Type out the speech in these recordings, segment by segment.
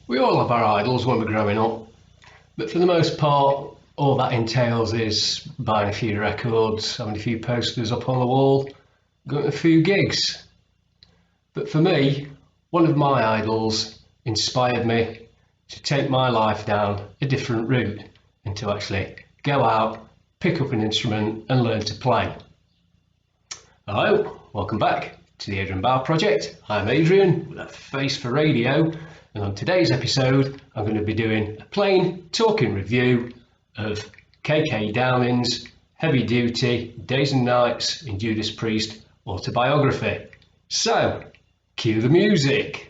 We all have our idols when we're growing up, but for the most part, all that entails is buying a few records, having a few posters up on the wall, going to a few gigs. But for me, one of my idols inspired me to take my life down a different route and to actually go out, pick up an instrument and learn to play. Hello, welcome back to the Adrian Project. I'm Adrian with a face for radio, and on today's episode I'm going to be doing a plain talking review of KK Downing's heavy duty Days and Nights in Judas Priest autobiography. So, cue the music.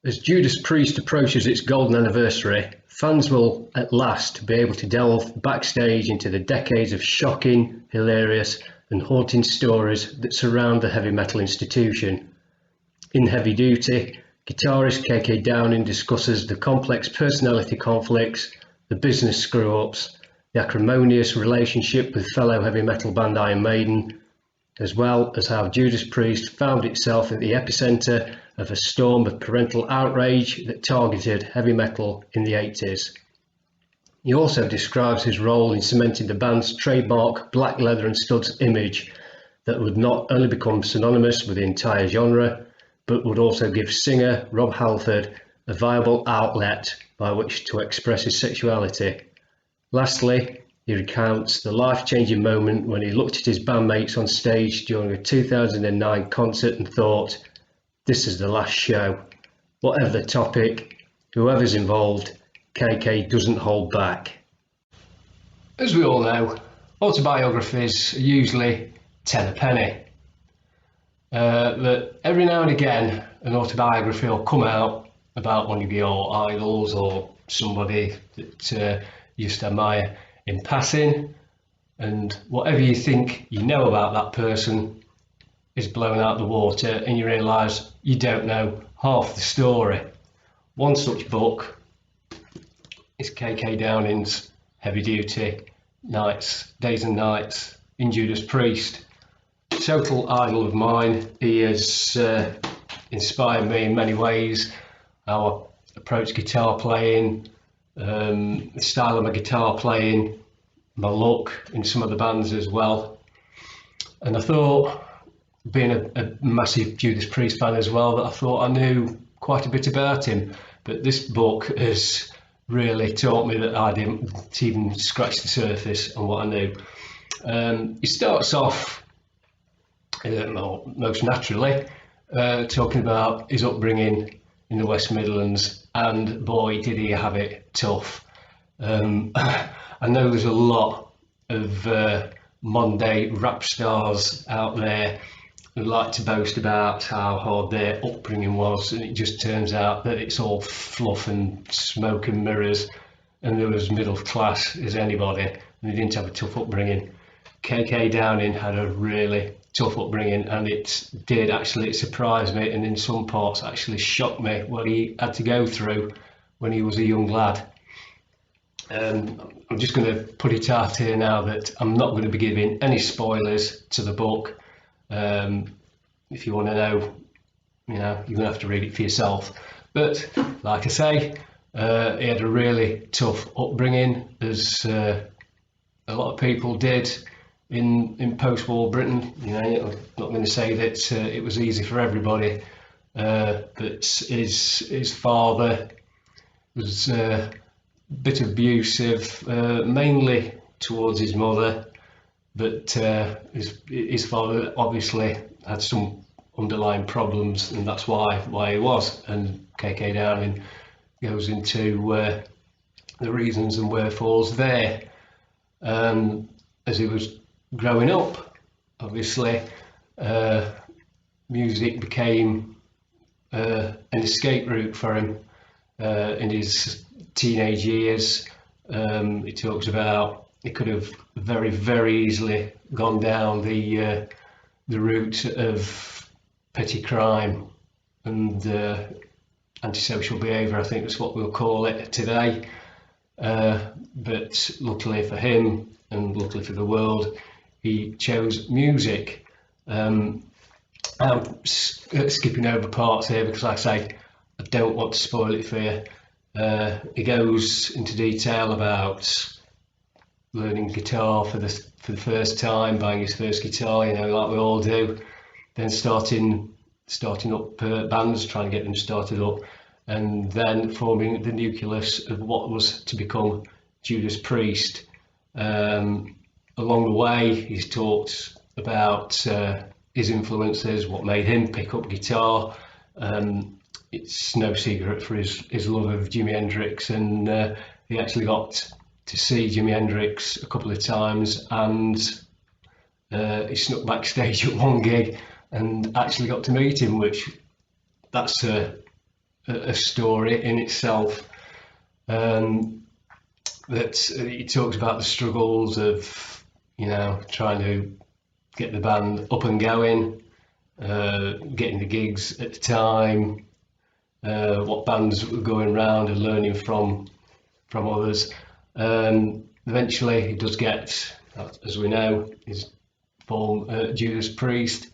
As Judas Priest approaches its golden anniversary, fans will at last be able to delve backstage into the decades of shocking, hilarious and haunting stories that surround the heavy metal institution. In Heavy Duty, guitarist KK Downing discusses the complex personality conflicts, the business screw-ups, the acrimonious relationship with fellow heavy metal band Iron Maiden, as well as how Judas Priest found itself at the epicenter of a storm of parental outrage that targeted heavy metal in the 80s. He also describes his role in cementing the band's trademark black leather and studs image that would not only become synonymous with the entire genre, but would also give singer Rob Halford a viable outlet by which to express his sexuality. Lastly, he recounts the life-changing moment when he looked at his bandmates on stage during a 2009 concert and thought, "This is the last show." Whatever the topic, whoever's involved, KK doesn't hold back. As we all know, autobiographies are usually 10 a penny. But every now and again, an autobiography will come out about one of your idols or somebody that you used to admire in passing, and whatever you think you know about that person is blown out the water and you realise you don't know half the story. One such book is KK Downing's Heavy Duty Days and Nights in Judas Priest. Total idol of mine. He has inspired me in many ways, how I approach guitar playing, the style of my guitar playing, my look in some of the bands as well. And I thought, being a massive Judas Priest fan as well, that I thought I knew quite a bit about him, but this book has really taught me that I didn't even scratch the surface on what I knew. He starts off most naturally talking about his upbringing in the West Midlands, and boy did he have it tough. I know there's a lot of modern day rap stars out there who like to boast about how hard their upbringing was, and it just turns out that it's all fluff and smoke and mirrors, and they were as middle class as anybody, and they didn't have a tough upbringing. KK Downing had a really tough upbringing, and it did actually surprise me, and in some parts actually shocked me what he had to go through when he was a young lad. I'm just going to put it out here now that I'm not going to be giving any spoilers to the book. If you want to know, you're going to have to read it for yourself. But like I say, he had a really tough upbringing. There's a lot of people did in post-war Britain. You know, I'm not going to say that it was easy for everybody, but his father was a bit abusive, mainly towards his mother, but his father obviously had some underlying problems, and that's why he was. And KK Downing goes into the reasons and wherefores there. As he was growing up, obviously, music became an escape route for him in his teenage years. He talks about he could have very, very easily gone down the route of petty crime and antisocial behaviour, I think that's what we'll call it today. But luckily for him, and luckily for the world, he chose music. I'm skipping over parts here because, like I say, I don't want to spoil it for you. He goes into detail about learning guitar for the first time, buying his first guitar, you know, like we all do. Then starting up bands, trying to get them started up, and then forming the nucleus of what was to become Judas Priest. Along the way, he's talked about his influences, what made him pick up guitar. It's no secret for his love of Jimi Hendrix, and he actually got to see Jimi Hendrix a couple of times, and he snuck backstage at one gig and actually got to meet him, which that's a story in itself. That he talks about the struggles of, you know, trying to get the band up and going, getting the gigs at the time, what bands were going around and learning from others. Eventually he does get, as we know, his form Judas Priest,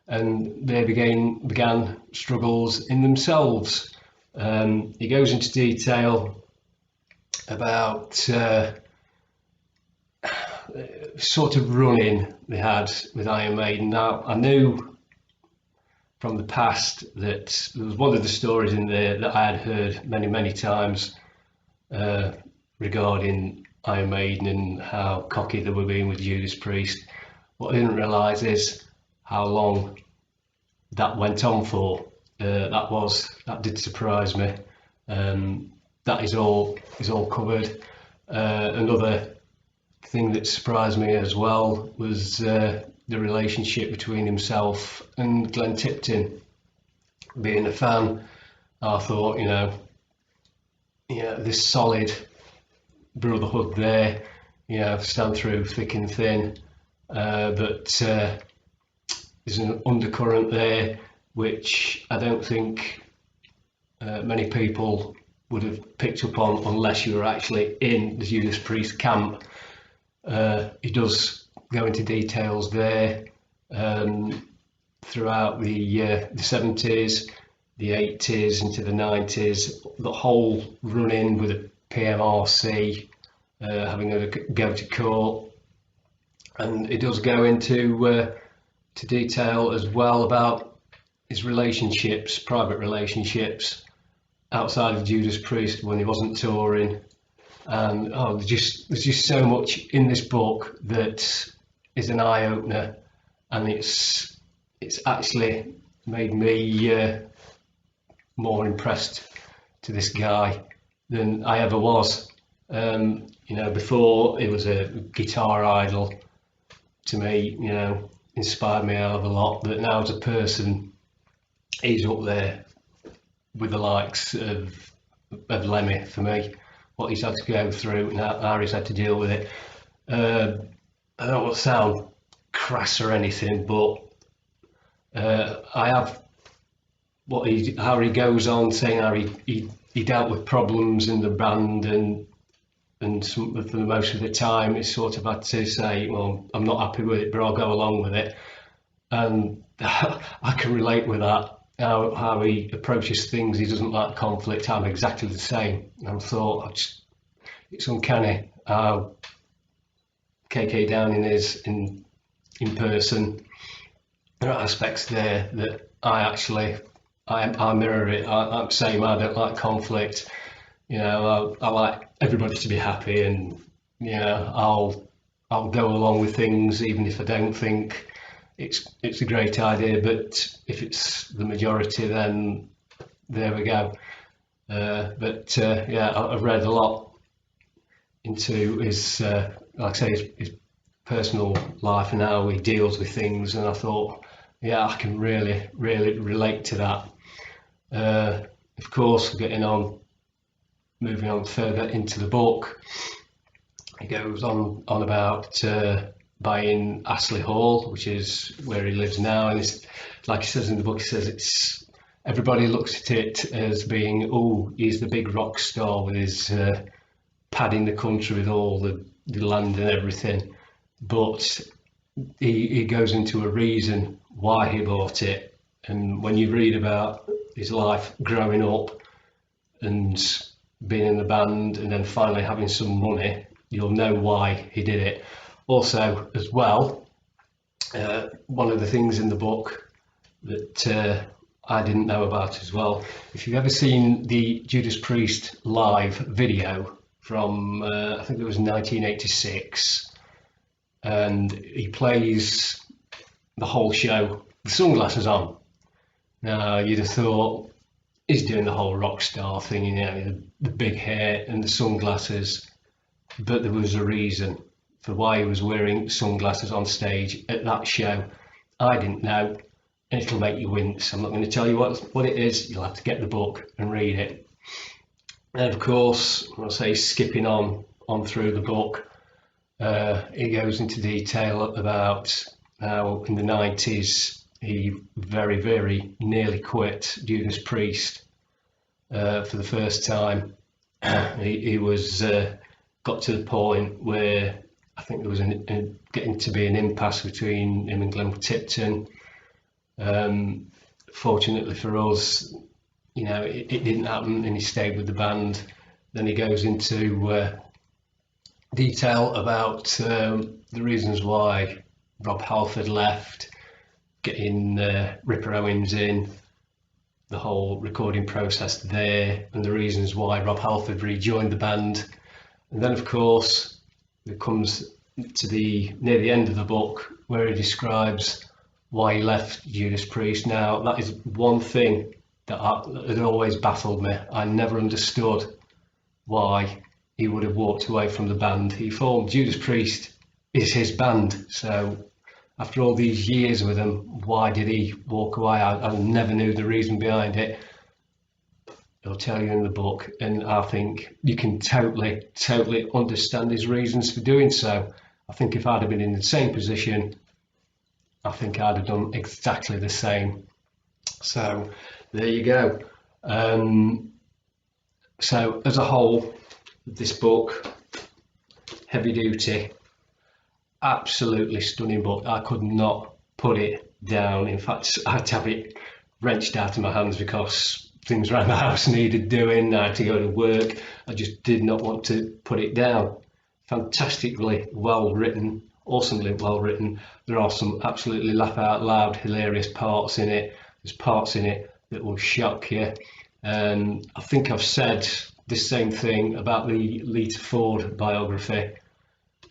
and they began struggles in themselves. He goes into detail about sort of run-in they had with Iron Maiden. Now, I knew from the past that there was one of the stories in there that I had heard many times regarding Iron Maiden and how cocky they were being with Judas Priest. What I didn't realise is how long that went on for. That did surprise me. That is all covered. Another thing that surprised me as well was the relationship between himself and Glenn Tipton. Being a fan, I thought, you know, this solid brotherhood there, you know, stand through thick and thin, but there's an undercurrent there which I don't think many people would have picked up on unless you were actually in the Judas Priest camp. He does go into details there throughout the 70s, the 80s into the 90s, the whole run-in with the PMRC, having a go to court, and it does go into to detail as well about his relationships, private relationships outside of Judas Priest when he wasn't touring. And there's just so much in this book that is an eye-opener, and it's actually made me more impressed to this guy than I ever was. You know, before, it was a guitar idol to me, you know, inspired me a hell of a lot, but now as a person, he's up there with the likes of Lemmy for me. What he's had to go through and how he's had to deal with it. I don't want to sound crass or anything, but I have how he goes on saying how he dealt with problems in the band, and for the most of the time he sort of had to say, well, I'm not happy with it, but I'll go along with it. And I can relate with that. How he approaches things, he doesn't like conflict. I'm exactly the same. And I thought, it's uncanny how KK Downing is in person. There are aspects there that I mirror it. I'm the same. I don't like conflict. I like everybody to be happy, and I'll go along with things even if I don't think it's a great idea. But if it's the majority, then there we go. I've read a lot into his, like I say, his personal life and how he deals with things, and I thought, yeah, I can really relate to that. Of course, moving on further into the book, he goes on about buying Astley Hall, which is where he lives now, and it's like he says in the book, he says everybody looks at it as being, oh, he's the big rock star with his padding the country with all the land and everything, but he goes into a reason why he bought it. And when you read about his life growing up and being in the band and then finally having some money, you'll know why he did it. Also, as well, one of the things in the book that I didn't know about as well, if you've ever seen the Judas Priest live video from I think it was 1986, and he plays the whole show with sunglasses on. Now, you'd have thought he's doing the whole rock star thing, the big hair and the sunglasses, but there was a reason for why he was wearing sunglasses on stage at that show. I didn't know, and it'll make you wince. I'm not going to tell you what it is. You'll have to get the book and read it. And of course, I'll say skipping on through the book, he goes into detail about how in the 90s he very nearly quit Judas Priest for the first time. He was got to the point where I think there was getting to be an impasse between him and Glenn Tipton. Fortunately for us, it didn't happen, and he stayed with the band. Then he goes into detail about the reasons why Rob Halford left, getting Ripper Owens in, the whole recording process there, and the reasons why Rob Halford rejoined the band. And then, of course, it comes to near the end of the book where he describes why he left Judas Priest. Now, that is one thing that had always baffled me. I never understood why he would have walked away from the band. He formed Judas Priest is his band, so after all these years with him, why did he walk away? I never knew the reason behind it. He'll tell you in the book, and I think you can totally understand his reasons for doing so. I think if I'd have been in the same position, I think I'd have done exactly the same. So there you go. So as a whole, this book, heavy duty, absolutely stunning book. I could not put it down. In fact, I had to have it wrenched out of my hands because things around the house needed doing. I had to go to work. I just did not want to put it down. Fantastically well written, awesomely well written. There are some absolutely laugh out loud hilarious parts in it. There's parts in it that will shock you. I think I've said the same thing about the Lita Ford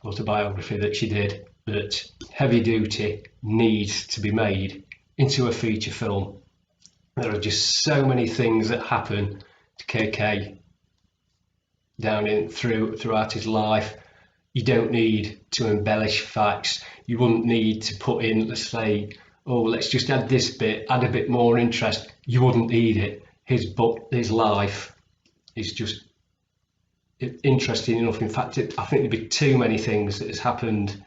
autobiography that she did, that Heavy Duty needs to be made into a feature film. There are just so many things that happen to KK throughout his life. You don't need to embellish facts. You wouldn't need to put in, let's say, oh, let's just add this bit, add a bit more interest. You wouldn't need it. His book, his life is just interesting enough. In fact, I think there'd be too many things that has happened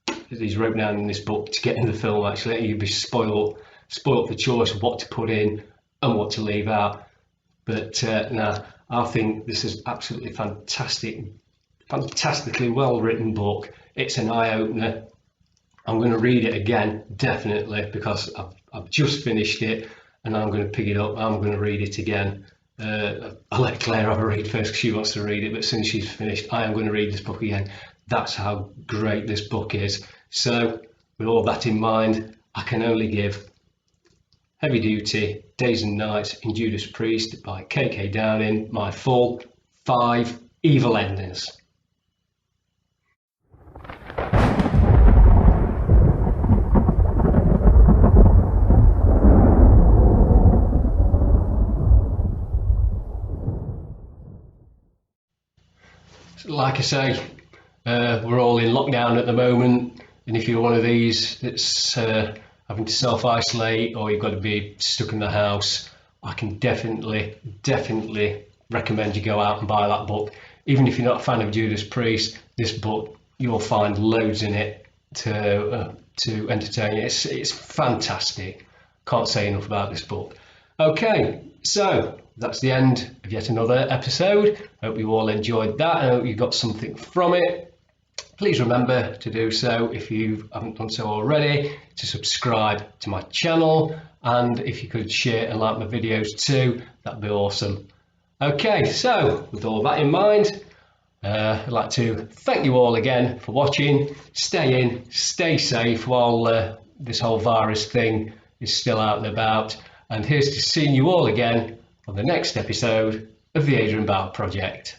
that he's wrote down in this book to get in the film. Actually, you'd be spoiled for choice of what to put in and what to leave out. But I think this is absolutely fantastically well written book. It's an eye opener. I'm going to read it again, definitely, because I've just finished it and I'm going to pick it up. I'm going to read it again. I'll let Claire have a read first because she wants to read it, but as soon as she's finished, I am going to read this book again. That's how great this book is. So with all that in mind, I can only give Heavy Duty Days and Nights in Judas Priest by K.K. Downing my full 5 evil endings. Like I say, we're all in lockdown at the moment, and if you're one of these that's having to self-isolate or you've got to be stuck in the house, I can definitely recommend you go out and buy that book. Even if you're not a fan of Judas Priest, this book, you'll find loads in it to entertain you. It's fantastic. Can't say enough about this book. Okay, so that's the end of yet another episode. Hope you all enjoyed that. I hope you got something from it. Please remember to do so, if you haven't done so already, to subscribe to my channel, and if you could share and like my videos too, that'd be awesome. Okay, so with all that in mind, I'd like to thank you all again for watching. Stay in, stay safe while this whole virus thing is still out and about, and here's to seeing you all again on the next episode of the Adrian Project.